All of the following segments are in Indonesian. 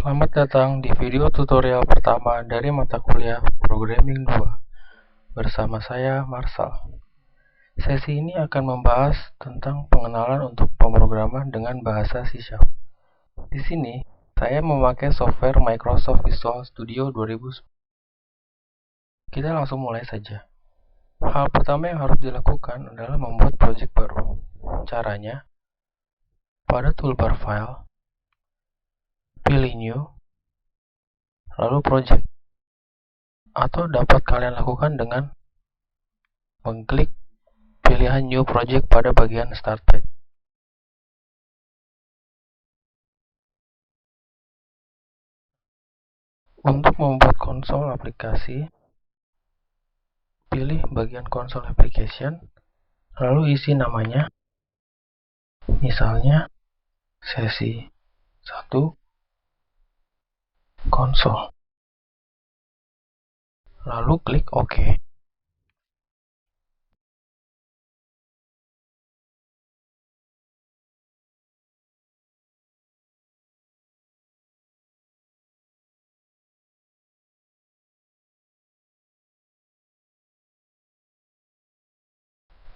Selamat datang di video tutorial pertama dari mata kuliah Programming 2 bersama saya, Marsal. Sesi ini akan membahas tentang pengenalan untuk pemrograman dengan bahasa C#. Di sini, saya memakai software Microsoft Visual Studio 2010. Kita langsung mulai saja. Hal pertama yang harus dilakukan adalah membuat project baru. Caranya, pada toolbar File, pilih New, lalu Project. Atau dapat kalian lakukan dengan mengklik pilihan New Project pada bagian Start Page. Untuk membuat konsol aplikasi, pilih bagian Console Application, lalu isi namanya, misalnya sesi 1 konsol. Lalu klik OK.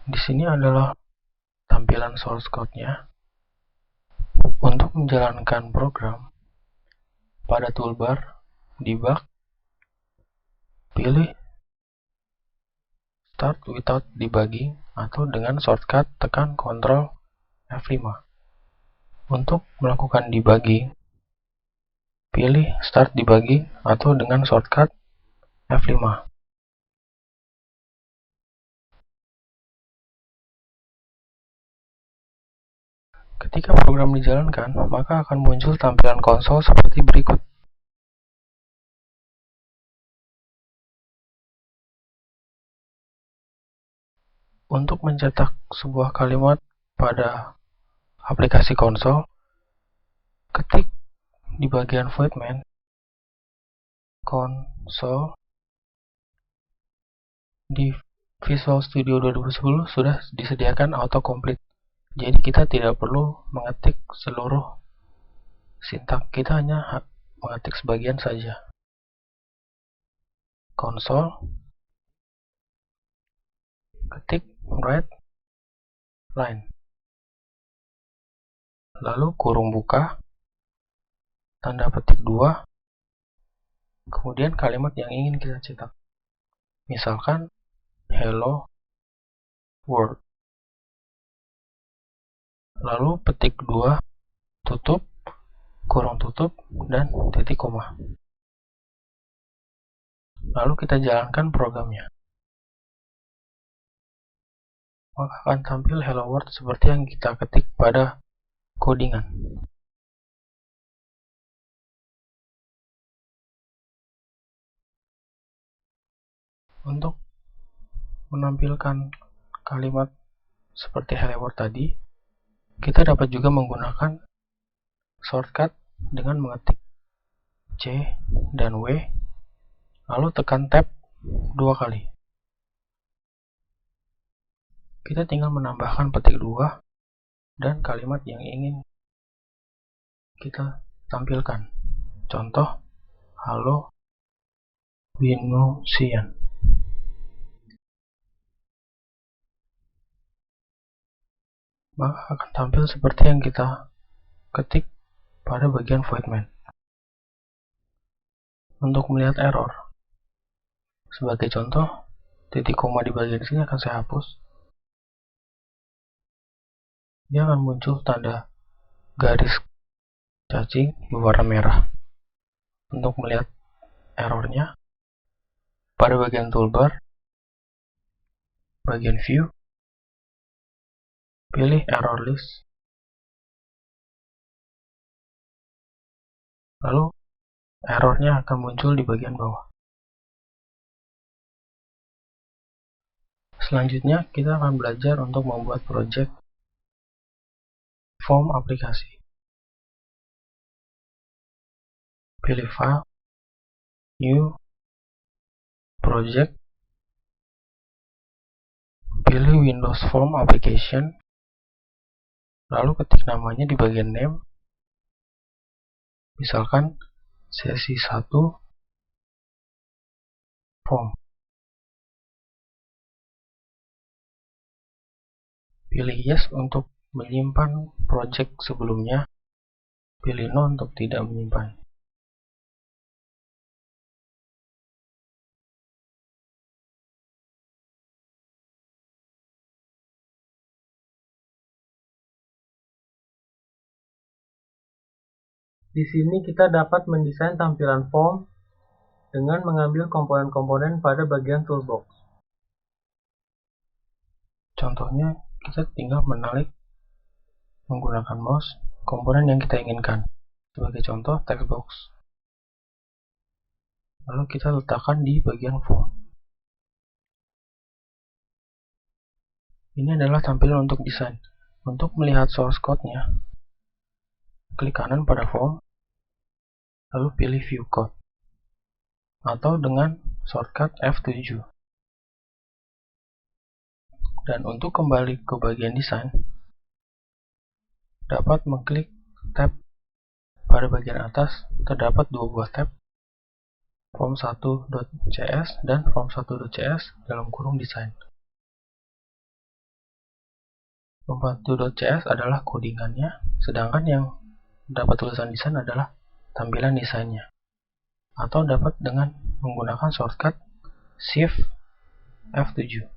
Di sini adalah tampilan source code-nya. Untuk menjalankan program, pada toolbar Debug, pilih Start Without Debugging atau dengan shortcut tekan Ctrl F5. Untuk melakukan debugging, pilih Start Debugging atau dengan shortcut F5. Ketika program dijalankan, maka akan muncul tampilan konsol seperti berikut. Untuk mencetak sebuah kalimat pada aplikasi konsol, ketik di bagian void main konsol di Visual Studio 2010 sudah disediakan autocomplete. Jadi kita tidak perlu mengetik seluruh sintak, kita hanya mengetik sebagian saja. Konsol, ketik write line, lalu kurung buka, tanda petik 2, kemudian kalimat yang ingin kita cetak. Misalkan hello world. Lalu petik 2, tutup, kurung tutup, dan titik koma. Lalu kita jalankan programnya. Maka akan tampil hello world seperti yang kita ketik pada codingan. Untuk menampilkan kalimat seperti hello world tadi, kita dapat juga menggunakan shortcut dengan mengetik C dan W, lalu tekan tab 2 kali. Kita tinggal menambahkan petik 2 dan kalimat yang ingin kita tampilkan. Contoh, halo Winusian. Maka akan tampil seperti yang kita ketik pada bagian void main. Untuk melihat error, sebagai contoh, titik koma di bagian sini akan saya hapus. Dia akan muncul tanda garis cacing berwarna merah. Untuk melihat errornya, pada bagian toolbar, bagian view, pilih error list, lalu errornya akan muncul di bagian bawah. Selanjutnya, kita akan belajar untuk membuat project form aplikasi. Pilih File, New, Project, pilih Windows Form Application, lalu ketik namanya di bagian name, misalkan Sesi 1, form. Pilih yes untuk menyimpan project sebelumnya, pilih no untuk tidak menyimpan. Di sini kita dapat mendesain tampilan form dengan mengambil komponen-komponen pada bagian toolbox. Contohnya, kita tinggal menarik menggunakan mouse komponen yang kita inginkan. Sebagai contoh, text box. Lalu kita letakkan di bagian form. Ini adalah tampilan untuk desain. Untuk melihat source code-nya, klik kanan pada form, lalu pilih view code, atau dengan shortcut F7. Dan untuk kembali ke bagian desain, dapat mengklik tab pada bagian atas. Terdapat dua buah tab, form1.cs dan form1.cs dalam kurung desain. Form1.cs adalah codingannya, sedangkan yang dapat tulisan desain adalah tampilan desainnya. Atau dapat dengan menggunakan shortcut Shift F7.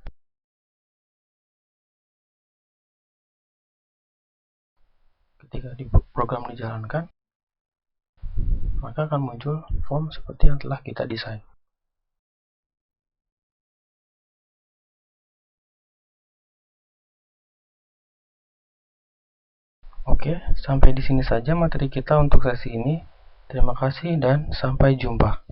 Ketika program dijalankan, maka akan muncul form seperti yang telah kita desain. Oke, sampai di sini saja materi kita untuk sesi ini. Terima kasih dan sampai jumpa.